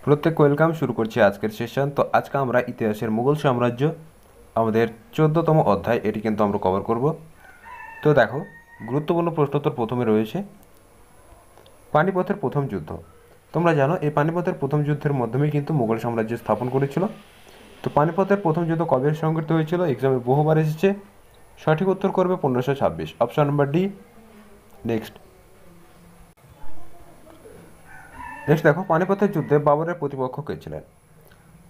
প্রত্যেক ওয়েলকাম শুরু করছি আজকের সেশন। তো আজকে আমরা ইতিহাসের মুঘল সাম্রাজ্য আমাদের 14তম অধ্যায় এটি কিন্তু আমরা কভার করব। তো দেখো, গুরুত্বপূর্ণ প্রশ্নোত্তর প্রথমে রয়েছে পানিপথের প্রথম যুদ্ধ। তোমরা জানো এই পানিপথের প্রথম যুদ্ধের মাধ্যমে কিন্তু মুঘল সাম্রাজ্য স্থাপন করেছিল। তো পানিপথের প্রথম যুদ্ধ কবে সংঘটিত হয়েছিল? এক্সামে বহুবার এসেছে। সঠিক উত্তর করবে 1526, অপশন নাম্বার ডি। নেক্সট দেখো, পানিপথের যুদ্ধে বাবরের প্রতিপক্ষ কে ছিলেন?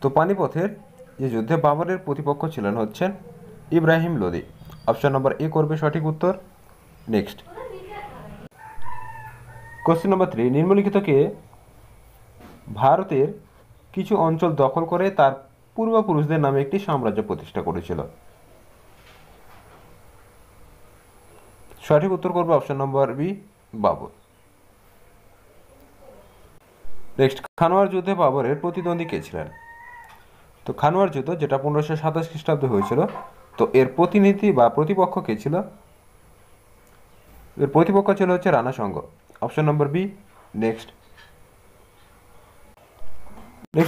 তো পানিপথের যে যুদ্ধে বাবরের প্রতিপক্ষ ছিলেন হচ্ছেন ইব্রাহিম লোদি, অপশন নম্বর এ করবে সঠিক উত্তর। নেক্সট কোশ্চেন নম্বর 3, নিম্নলিখিত কে ভারতের কিছু অঞ্চল দখল করে তার পূর্বপুরুষদের নামে একটি সাম্রাজ্য প্রতিষ্ঠা করেছিল? সঠিক উত্তর করবে option number B, Babur. Next, খানোয়ার যুদ্ধে বাবরের প্রতিদ্বন্দ্বী কে ছিলেন? তো খানোয়ার যুদ্ধ যেটা 1527 খ্রিস্টাব্দে হয়েছিল, তো এর প্রতিনিধি বা প্রতিপক্ষ কে ছিল? এর প্রতিপক্ষ ছিল হচ্ছে রানা সঙ্গ, অপশন নম্বর বি। নেক্সট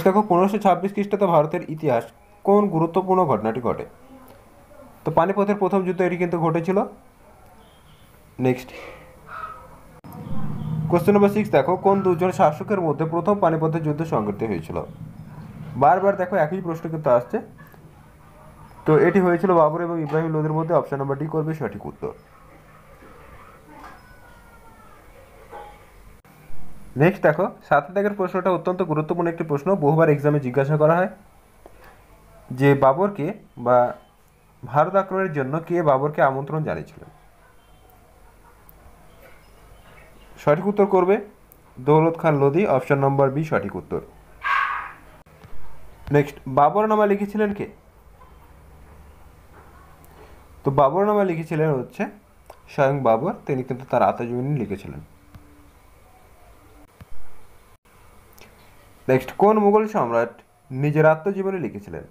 দেখো, 1526 খ্রিস্টাব্দে ভারতের ইতিহাস কোন গুরুত্বপূর্ণ ঘটনাটি ঘটে? তো পানিপথের প্রথম যুদ্ধ এটি কিন্তু ঘটেছিল। নেক্সট কোশ্চেন নম্বর 6, দেখো কোন দুজন শাসকের মধ্যে প্রথম পানিপথের যুদ্ধ সংঘটিত হয়েছিল? বারবার দেখো একই প্রশ্ন কিন্তু আসছে। তো এটি হয়েছিল বাবর এবং ইব্রাহিম লোদির মধ্যে, অপশন নম্বর ডি করবে সঠিক উত্তর। নেক্সট দেখো, 7 দাগের প্রশ্নটা অত্যন্ত গুরুত্বপূর্ণ একটি প্রশ্ন, বহুবার এক্সামে জিজ্ঞাসা করা হয় যে বাবরকে বা ভারত আক্রমণের জন্য কে বাবরকে আমন্ত্রণ জানিয়েছিলেন? সঠিক উত্তর করবে দৌলত খান লোদি, অপশন নম্বর বি সঠিক উত্তর। নেক্সট, বাবরনামা লিখেছিলেন কে? তো বাবরনামা লিখেছিলেন হচ্ছে স্বয়ং বাবর, তিনি কিন্তু তার আত্মজীবনী লিখেছিলেন। নেক্সট, কোন মুঘল সম্রাট নিজের আত্মজীবনী লিখেছিলেন?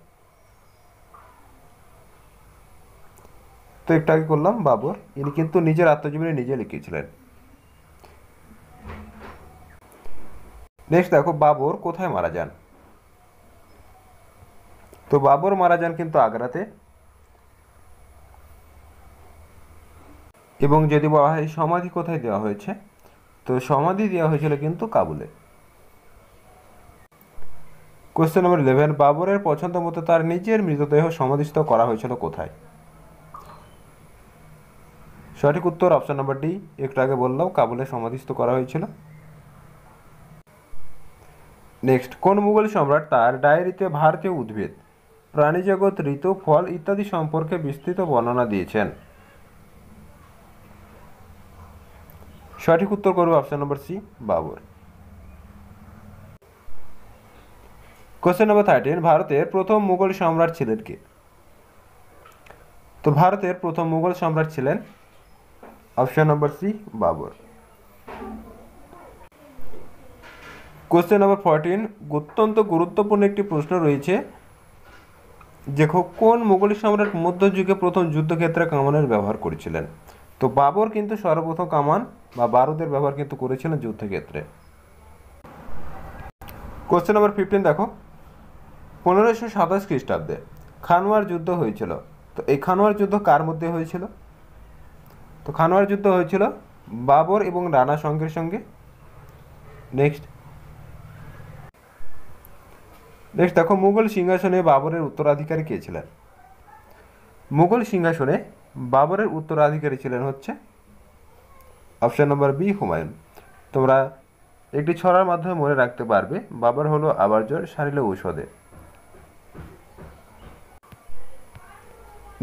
তো একটু আগে করলাম বাবর, ইনি কিন্তু নিজের আত্মজীবনী নিজে লিখেছিলেন। নেক্সট দেখো, বাবর কোথায় মারা যান? তো বাবর মারা যান কিন্তু আগ্রাতে, এবং যদি বলা হয় সমাধি কোথায় দেওয়া হয়েছে, তো সমাধি দেওয়া হয়েছিল কিন্তু কাবুলে। কোশ্চেন নম্বর 11, বাবরের পছন্দ মতো তার নিজের মৃতদেহ সমাধিস্থ করা হয়েছিল কোথায়? সঠিক উত্তর অপশন নম্বর ডি, একটু আগে বললাম কাবুলে সমাধিস্থ করা হয়েছিল। নেক্সট, কোন মুঘল সম্রাট তার ডায়েরিতে ভারতীয় উদ্ভিদ, প্রাণীজগৎ, ঋতু, ফল ইত্যাদি সম্পর্কে বিস্তৃত বর্ণনা দিয়েছেন? সঠিক উত্তর করবে option number C, Babur. Question number 13, ভারতের প্রথম মুঘল সম্রাট ছিলেন কে? তো ভারতের প্রথম মুঘল সম্রাট ছিলেন option number C, Babur. Question number 14, অত্যন্ত গুরুত্বপূর্ণ একটি প্রশ্ন রয়েছে, দেখো কোন মুঘল সম্রাট মধ্যযুগে প্রথম যুদ্ধক্ষেত্রে কামানের ব্যবহার করেছিলেন? তো বাবর কিন্তু সর্বপ্রথম কামান বা বারুদের ব্যবহার কিন্তু করেছিলেন যুদ্ধক্ষেত্রে। কোশ্চেন নম্বর 15, দেখো 1527 খ্রিস্টাব্দে খানোয়ার যুদ্ধ হয়েছিল। তো এই খানোয়ার যুদ্ধ কার মধ্যে হয়েছিল? তো খানোয়ার যুদ্ধ হয়েছিল বাবর এবং রানা সঙ্গের সঙ্গে। নেক্সট দেখো, মুঘল সিংহাসনে বাবরের উত্তরাধিকারী কে ছিলেন? মুঘল সিংহাসনে বাবরের উত্তরাধিকারী ছিলেন হচ্ছে অপশন নম্বর বি, হুমায়ুন। তোমরা একটি ছড়ার মাধ্যমে মনে রাখতে পারবে, বাবর হলো আবারজর, সারিল ঔষধে।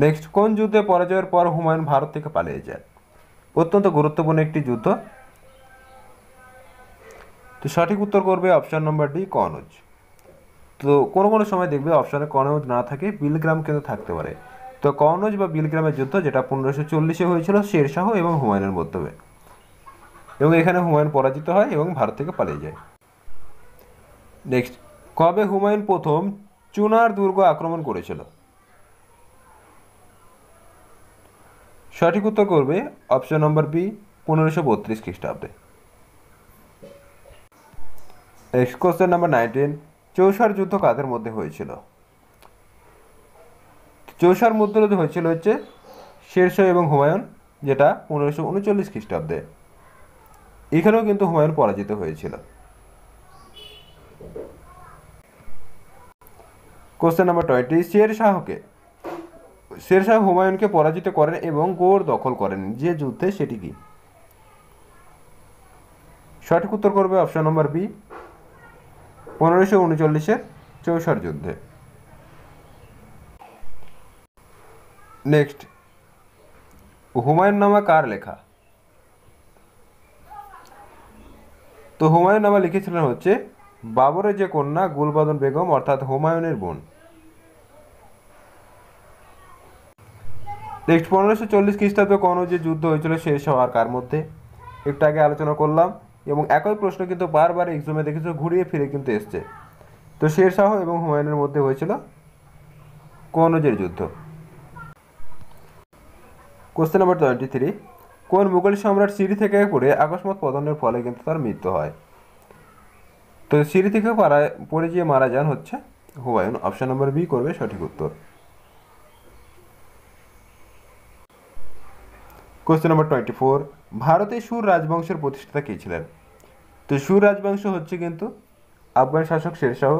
নেক্সট, কোন যুদ্ধে পরাজয়ের পর হুমায়ুন ভারত থেকে পালিয়ে যান? অত্যন্ত গুরুত্বপূর্ণ একটি যুদ্ধ। তো সঠিক উত্তর করবে অপশন নম্বর ডি, কনৌজ। তো কোনো কোনো সময় দেখবে অপশনে কনৌজ না থাকে, বিলগ্রাম কিন্তু থাকতে পারে। তো কনৌজ বা বিলগ্রামের যুদ্ধ যেটা 1540-এ হয়েছিল শেরশাহ এবং হুমায়ুনের মধ্যে, এবং এখানে হুমায়ুন পরাজিত হয় এবং ভারত থেকে পালিয়ে যায়। নেক্সট, কবে হুমায়ুন প্রথম চুনার দুর্গ আক্রমণ করেছিল? সঠিক উত্তর করবে অপশন নম্বর বি, 1532 খ্রিস্টাব্দে। নেক্সট কোশ্চেন নাম্বার 19, চৌসার যুদ্ধ কাদের মধ্যে হয়েছিল? চৌসার মধ্যে হয়েছিল হচ্ছে শেরশাহ এবং হুমায়ুন, যেটা 1539 খ্রিস্টাব্দে। এখানেও কিন্তু হুমায়ুন পরাজিত হয়েছিল। কোশ্চেন নাম্বার 20, শেরশাহ হুমায়ুনকে পরাজিত করেন এবং গৌড় দখল করেন যে যুদ্ধে, সেটি কি? সঠিক উত্তর করবে অপশন নম্বর বি, 1539-এর চৌসার যুদ্ধে। নেক্সট, হুমায়ুননামা কার লেখা? তো হুমায়ুননামা লিখেছিলেন হচ্ছে বাবরের যে কন্যা গুলবাদন বেগম, অর্থাৎ হুমায়ুনের বোন। নেক্সট, 1540 খ্রিস্টাব্দে কোন যে যুদ্ধ হয়েছিল শেরশাহ আর কার মধ্যে? একটু আগে আলোচনা করলাম, এবং একই প্রশ্ন কিন্তু বারবার এক্সামে দেখেছো ঘুরিয়ে ফিরে কিন্তু এসছে। তো শেরশাহ এবং হুমায়ুনের মধ্যে হয়েছিল কনৌজের যুদ্ধ। কোশ্চেন নাম্বার 23, কোন মুঘল সম্রাট সিঁড়ি থেকে পড়ে আকস্মাৎ পতনের ফলে কিন্তু তার মৃত্যু হয়? তো সিঁড়ি থেকে পড়ে গিয়ে মারা যান হচ্ছে হুমায়ুন। অপশন নম্বর বি করবে সঠিক উত্তর। কোশ্চেন নাম্বার 24, ভারতে সুর রাজবংশের প্রতিষ্ঠাতা কে ছিলেন? তো সুর রাজবংশ হচ্ছে কিন্তু আফগান শাসক শেরশাহ,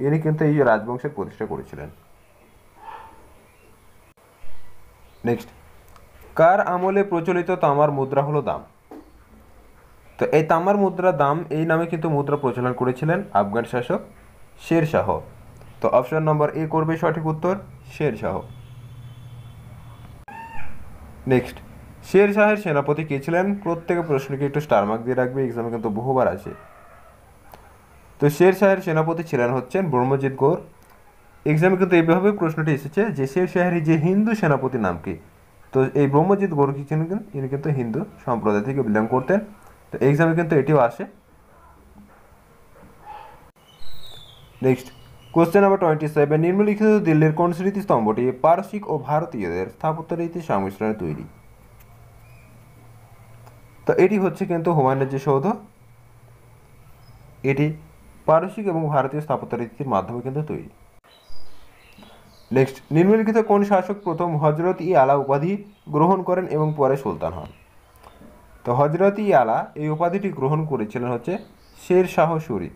ইনি কিন্তু এই রাজবংশের প্রতিষ্ঠা করেছিলেন। নেক্সট, কার আমলে প্রচলিত তামার মুদ্রা হলো দাম? তো এই তামার মুদ্রা দাম এই নামে কিন্তু মুদ্রা প্রচলন করেছিলেন আফগান শাসক শেরশাহ। তো অপশন নম্বর এ করবে সঠিক উত্তর, শেরশাহ। নেক্সট, শেরশাহের সেনাপতি কে ছিলেন? প্রত্যেক প্রশ্নকে একটু স্টার মার্ক দিয়ে রাখবে, এক্সামে কিন্তু বহুবার আছে। তো শেরশাহের সেনাপতি ছিলেন হচ্ছেন ব্রহ্মজিৎ গৌর। এক্সামে কিন্তু এইভাবে প্রশ্নটি এসেছে যে শেরশাহের যে হিন্দু সেনাপতির নাম কি? তো এই ব্রহ্মজিৎ গৌর কি ছিলেন? ইনি কিন্তু হিন্দু সম্প্রদায় থেকে বিলং করতেন। তো এক্সামে কিন্তু এটিও আসে। নেক্সট, কোশ্চেন নাম্বার 27, নিম্নলিখিত দিল্লির কোন স্মৃতিস্তম্ভটি পারসিক ও ভারতীয়দের স্থাপত্য রীতির সংমিশ্রণে তৈরি? তো এটি হচ্ছে কিন্তু হুমায়ুনের যে সৌধ, এটি পারসিক এবং ভারতীয় স্থাপত্য রীতির মাধ্যমে কিন্তু তৈরি। নেক্সট, নিম্নলিখিত কোন শাসক প্রথম হজরত ই আলা উপাধি গ্রহণ করেন এবং পরে সুলতান হন? তো হজরত ই আলা এই উপাধিটি গ্রহণ করেছিলেন হচ্ছে শের শাহ সুরি।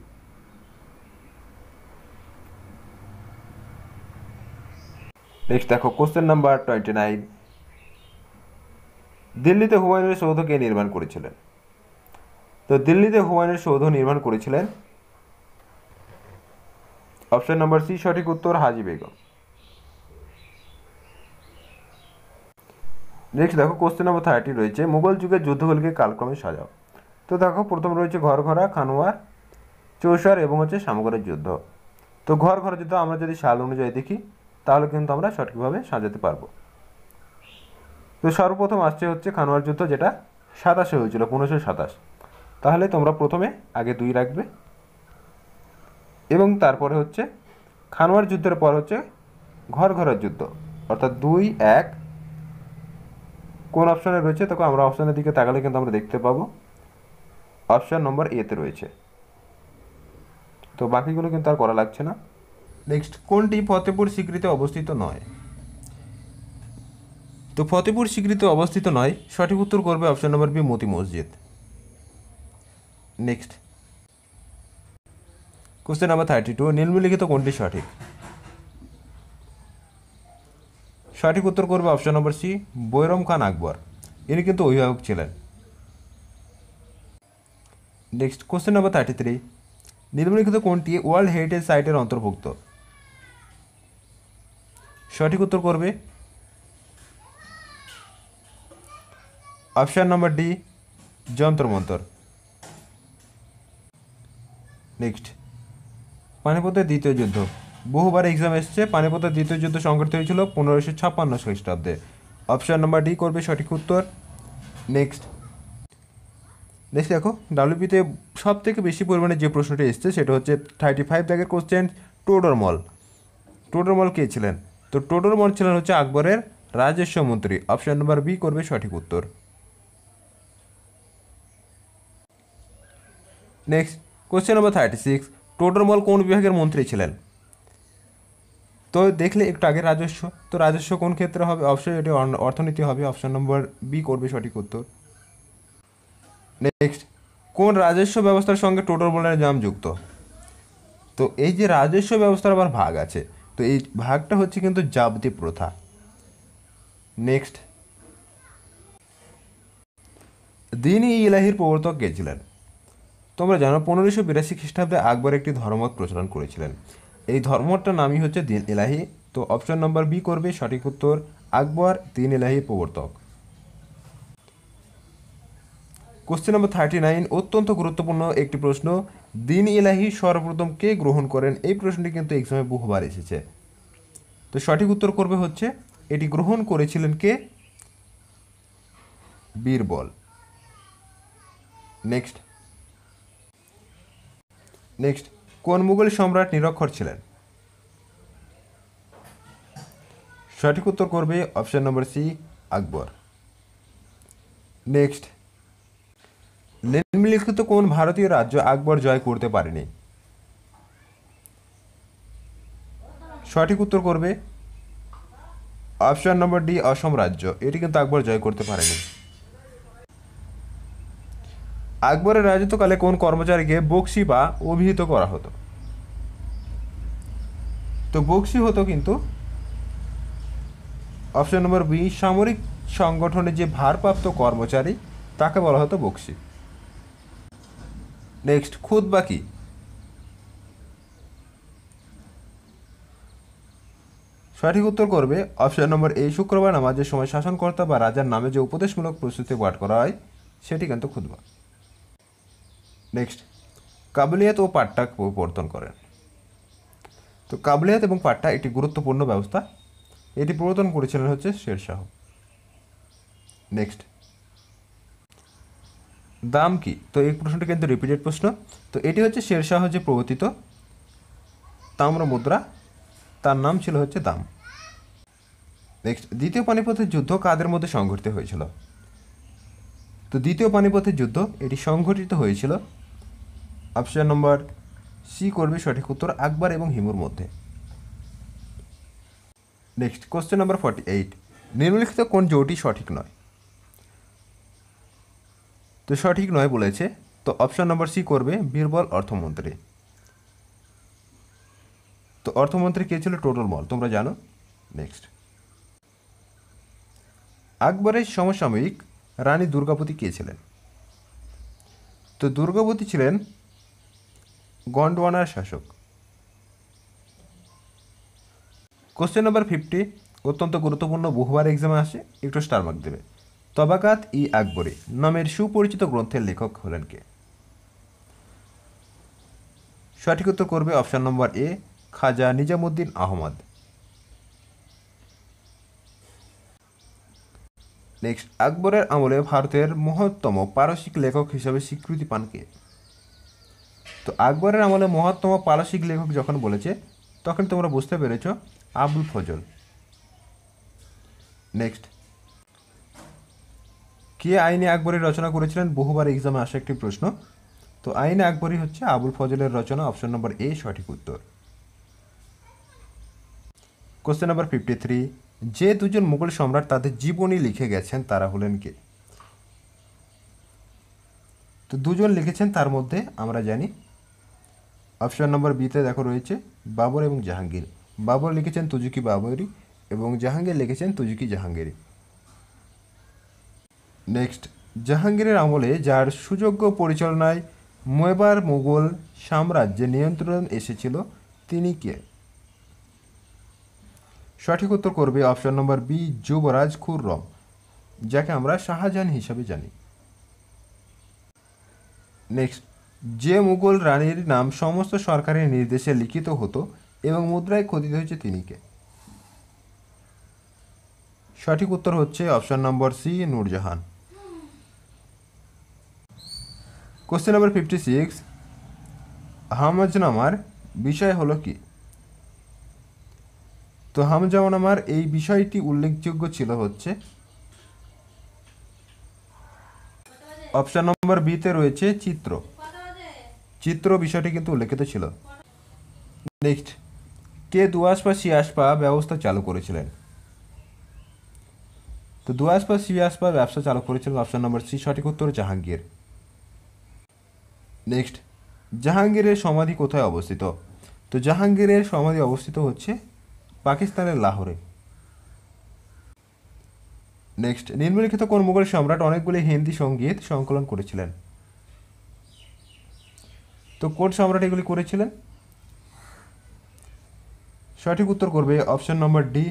নেক্সট দেখো কোশ্চেন নাম্বার 29, দিল্লিতে হুমায়ুনের সৌধ কে নির্মাণ করেছিলেন? তো দিল্লিতে হুমায়ুনের সৌধ নির্মাণ করেছিলেন অপশন নাম্বার সি সঠিক উত্তর, হাজি বেগম। নেক্সট দেখো কোশ্চেন নাম্বার 30 রয়েছে, মুঘল যুগের যুদ্ধগুলিকে কালক্রমে সাজাও। তো দেখো প্রথম রয়েছে ঘরঘরা, খানোয়ার, চৌসার এবং হচ্ছে সামগরের যুদ্ধ। তো ঘরঘরা যুদ্ধ আমরা যদি সাল অনুযায়ী দেখি তাহলে কিন্তু আমরা সঠিকভাবে সাজাতে পারবো। তো সর্বপ্রথম আসছে হচ্ছে খানোয়ার যুদ্ধ, যেটা 27 হয়েছিল, 1527। তাহলে তোমরা প্রথমে আগে 2 রাখবে, এবং তারপরে হচ্ছে খানোয়ার যুদ্ধের পর হচ্ছে ঘরঘরার যুদ্ধ, অর্থাৎ 2-1 কোন অপশনে রয়েছে? তখন আমরা অপশনের দিকে তাকালে কিন্তু আমরা দেখতে পাবো অপশন নম্বর এতে রয়েছে। তো বাকিগুলো কিন্তু আর করা লাগছে না। নেক্সট, কোনটি ফতেপুর সিক্রিতে অবস্থিত নয়? তো ফতেপুর সিক্রিতে অবস্থিত নয়, সঠিক উত্তর করবে অপশন নম্বর বি, মতি মসজিদ। নেক্সট, কোশ্চেন নাম্বার 32, নিম্নলিখিত কোনটি সঠিক? সঠিক উত্তর করবে অপশন নম্বর সি, বৈরম খান আকবর। ইনি কিন্তু অভিভাবক ছিলেন। নেক্সট, কোশ্চেন নাম্বার 33, নিম্নলিখিত কোনটি ওয়ার্ল্ড হেরিটেজ সাইটের অন্তর্ভুক্ত? সঠিক উত্তর করবে অপশন নম্বর ডি, যন্তর মন্তর। নেক্সট, পানিপথের দ্বিতীয় যুদ্ধ, বহুবার এক্সাম এসছে। পানিপথের দ্বিতীয় যুদ্ধ সংঘটিত হয়েছিল 1556 খ্রিস্টাব্দে। অপশন নাম্বার ডি করবে সঠিক উত্তর। নেক্সট দেখো ডাব্লিউপিতে সব থেকে বেশি পরিমাণে যে প্রশ্নটি এসছে সেটা হচ্ছে 35 দাগের কোশ্চেন, টোডরমল। টোডরমল কে ছিলেন? তো টোডরমল ছিলেন হচ্ছে আকবরের রাজস্ব মন্ত্রী। অপশন নাম্বার বি করবে সঠিক উত্তর। নেক্সট, কোশ্চেন নম্বর 36, টোডরমল কোন বিভাগের মন্ত্রী ছিলেন? তো দেখলে একটু আগে রাজস্ব, তো রাজস্ব কোন ক্ষেত্রে হবে? অবশ্যই এটি অর্থনীতি হবে, অপশন নম্বর বি করবে সঠিক উত্তর। নেক্সট, কোন রাজস্ব ব্যবস্থার সঙ্গে টোডরমলের নাম যুক্ত? তো এই যে রাজস্ব ব্যবস্থার আবার ভাগ আছে, তো এই ভাগটা হচ্ছে কিন্তু জাবতি প্রথা। নেক্সট, দ্বীন-ই ইলাহির প্রবর্তক কে ছিলেন? তোমরা জানো 1582 খ্রিস্টাব্দে আকবর একটি ধর্মমত প্রচলন করেছিলেন। এই ধর্মমতটার নামই হচ্ছে দ্বীন ইলাহি। তো অপশন নম্বর বি করবে সঠিক উত্তর, আকবর দ্বীন ইলাহির প্রবর্তক। কোশ্চেন নম্বর 39, অত্যন্ত গুরুত্বপূর্ণ একটি প্রশ্ন, দ্বীন ইলাহি সর্বপ্রথম কে গ্রহণ করেন? এই প্রশ্নটি কিন্তু এক্সামে বহুবার এসেছে। তো সঠিক উত্তর করবে হচ্ছে, এটি গ্রহণ করেছিলেন কে? বীরবল। নেক্সট, কোন মুঘল সম্রাট নিরক্ষর ছিলেন? সঠিক উত্তর করবে অপশন নম্বর সি, আকবর। নেক্সট, নিম্নলিখিত কোন ভারতীয় রাজ্য আকবর জয় করতে পারেনি? সঠিক উত্তর করবে অপশন নম্বর ডি, অসম রাজ্য। এটি কিন্তু আকবর জয় করতে পারেনি। আকবরের রাজত্বকালে কোন কর্মচারীকে বক্সি বা অভিহিত করা হতো? তো বক্সি হতো কিন্তু অপশন নম্বর বি, সামরিক সংগঠনের যে ভারপ্রাপ্ত কর্মচারী তাকে বলা হতো বক্সি। নেক্সট, খুতবা কি? সঠিক উত্তর করবে অপশন নম্বর এ, শুক্রবার নামাজের সময় শাসনকর্তা বা রাজার নামে যে উপদেশমূলক প্রস্তুতি পাঠ করা হয় সেটি কিন্তু খুতবা। নেক্সট, কাবুলিয়াত ও পাট্টা প্রবর্তন করেন? তো কাবুলিয়াত এবং পাট্টা একটি গুরুত্বপূর্ণ ব্যবস্থা, এটি প্রবর্তন করেছিলেন হচ্ছে শেরশাহ। নেক্সট, দাম কি? তো এই প্রশ্নটি কিন্তু রিপিটেড প্রশ্ন। তো এটি হচ্ছে শেরশাহ যে প্রবর্তিত তাম্র মুদ্রা, তার নাম ছিল হচ্ছে দাম। নেক্সট, দ্বিতীয় পানিপথের যুদ্ধ কাদের মধ্যে সংঘটিত হয়েছিল? তো দ্বিতীয় পানিপথের যুদ্ধ এটি সংঘটিত হয়েছিল অপশন নম্বর সি করবে সঠিক উত্তর, আকবর এবং হিমুর মধ্যে। নেক্সট, কোশ্চেন নাম্বার 48, নিম্নলিখিত কোন জোটটি সঠিক নয়? তো সঠিক নয় বলেছে, তো অপশন নম্বর সি করবে, বীরবল অর্থমন্ত্রী। তো অর্থমন্ত্রী কে ছিল? টোডরমল, তোমরা জানো। নেক্সট, আকবরের সমসাময়িক রানী দুর্গাবতী কে ছিলেন? তো দুর্গাবতী ছিলেন গন্ডওয়ানার শাসক। কোশ্চেন নাম্বার 50, অত্যন্ত গুরুত্বপূর্ণ, বহুবার এক্সামে আসে, একটু স্টার মার্ক দেবে। তবাকাত ই আকবরী নামের সুপরিচিত গ্রন্থের লেখক হলেন কে? সঠিক উত্তর করবে অপশন নম্বর এ, খাজা নিজামুদ্দিন আহমদ। নেক্সট, আকবরের আমলে ভারতের মহত্তম পারসিক লেখক হিসাবে স্বীকৃতি পান কে? তো আকবরের আমলে মহত্তম পারসিক লেখক যখন বলেছে তখন তোমরা বুঝতে পেরেছ, আবুল ফজল। নেক্সট, কে আইনে আকবরী রচনা করেছিলেন? বহুবার এক্সামে আসা একটি প্রশ্ন। তো আইনে আকবরী হচ্ছে আবুল ফজলের রচনা, অপশন নম্বর এ সঠিক উত্তর। কোশ্চেন নাম্বার 53, যে দুজন মুঘল সম্রাট তাদের জীবনী লিখে গেছেন তারা হলেন কে? তো দুজন লিখেছেন, তার মধ্যে আমরা জানি অপশন নম্বর বিতে দেখো রয়েছে বাবর এবং জাহাঙ্গীর। বাবর লিখেছেন তুজুকি বাবরি এবং জাহাঙ্গীর লিখেছেন তুজুকি জাহাঙ্গীরি। নেক্সট, জাহাঙ্গীরের আমলে যার সুযোগ্য পরিচালনায় মেবার মুঘল সাম্রাজ্যে নিয়ন্ত্রণ এসেছিল তিনি কে? সঠিক উত্তর করবে অপশন নম্বর বি, যুবরাজ খুররম, যাকে আমরা শাহজাহান হিসাবে জানি। নেক্সট, যে মুঘল রানীর নাম সমস্ত সরকারি নির্দেশে লিখিত হতো এবং মুদ্রায় খোদিত হয়েছে তিনি কে? সঠিক উত্তর হচ্ছে option number C, Nurjahan. Question number 56, হামজনামার বিষয় হলো কি? তো হামজনামার এই বিষয়টি উল্লেখযোগ্য ছিল হচ্ছে অপশন নম্বর বিতে রয়েছে চিত্র। চিত্র বিষয়টি কিন্তু উল্লেখিত ছিল। নেক্সট, কে দুয়াসপা সিয়াসপা ব্যবস্থা চালু করেছিলেন? তো দুয়াসপা সিয়াসপা ব্যবসা চালু করেছিলেন অপশন নম্বর সি, সঠিক উত্তর জাহাঙ্গীর। নেক্সট, জাহাঙ্গীরের সমাধি কোথায় অবস্থিত? তো জাহাঙ্গীরের সমাধি অবস্থিত হচ্ছে পাকিস্তানের লাহোরে। নেক্সট, নিম্নলিখিত কোন মুঘল সম্রাট অনেকগুলি হিন্দি সঙ্গীত সংকলন করেছিলেন? তো কোন সম্রাট এগুলি করেছিলেন? সঠিক উত্তর করবে অপশন নম্বর ডি,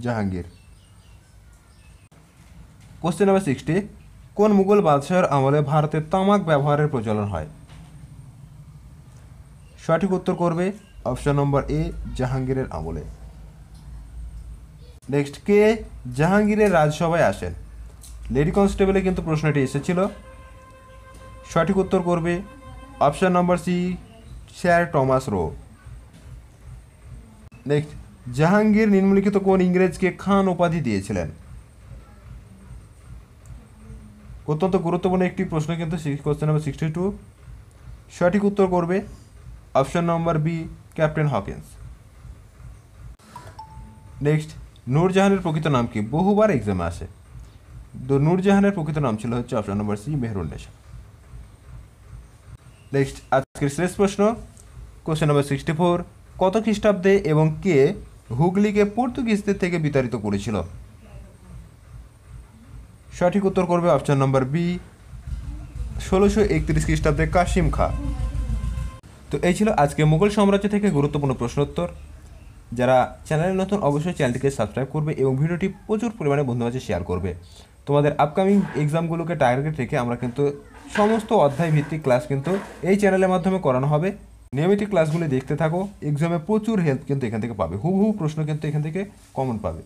জাহাঙ্গীর। কোশ্চেন নাম্বার 60, কোন মুঘল বাদশাহের আমলে ভারতে তামাক ব্যবহারের প্রচলন হয়? সঠিক উত্তর করবে অপশন নম্বর এ, জাহাঙ্গীরের আমলে। নেক্সট, কে জাহাঙ্গীরের রাজসভায় আসেন? লেডি কনস্টেবলে কিন্তু প্রশ্নটি এসেছিল। সঠিক উত্তর করবে option number C, sir Thomas Roe. Next, Jahangir নিম্নলিখিত কোন ইংরেজকে খান উপাধি দিয়েছিলেন? অত্যন্ত গুরুত্বপূর্ণ একটি প্রশ্ন কিন্তু কোশ্চেন নাম্বার 62। সঠিক উত্তর করবে option number B, captain Hawkins. Next, নূরজাহানের প্রকৃত নাম কি? বহুবার এক্সামে আসে। তো নূরজাহানের প্রকৃত নাম ছিল হচ্ছে option number C, Mehrunnisa. Next, আজকের শেষ প্রশ্ন, কোশ্চেন নাম্বার 64, কত খ্রিস্টাব্দে এবং কে হুগলিকে পর্তুগিজদের থেকে বিতাড়িত করেছিল? সঠিক উত্তর করবে অপশন নম্বর বি, 1631 খ্রিস্টাব্দে কাশিম খাঁ। তো এই ছিল আজকে মুঘল সাম্রাজ্য থেকে গুরুত্বপূর্ণ প্রশ্নোত্তর। যারা চ্যানেলে নতুন অবশ্যই চ্যানেলটিকে সাবস্ক্রাইব করবে এবং ভিডিওটি প্রচুর পরিমাণে বন্ধুদের মাঝে শেয়ার করবে। তোমাদের আপকামিং এক্সামগুলোকে টার্গেট রেখে আমরা কিন্তু সমস্ত অধ্যায় ভিত্তিক ক্লাস কিন্তু এই চ্যানেলের মাধ্যমে করানো হবে। নিয়মিত ক্লাসগুলি দেখতে থাকো, এক্সামে প্রচুর হেল্প কিন্তু এখান থেকে পাবে, হুবহু প্রশ্ন কিন্তু এখান থেকে কমন পাবে।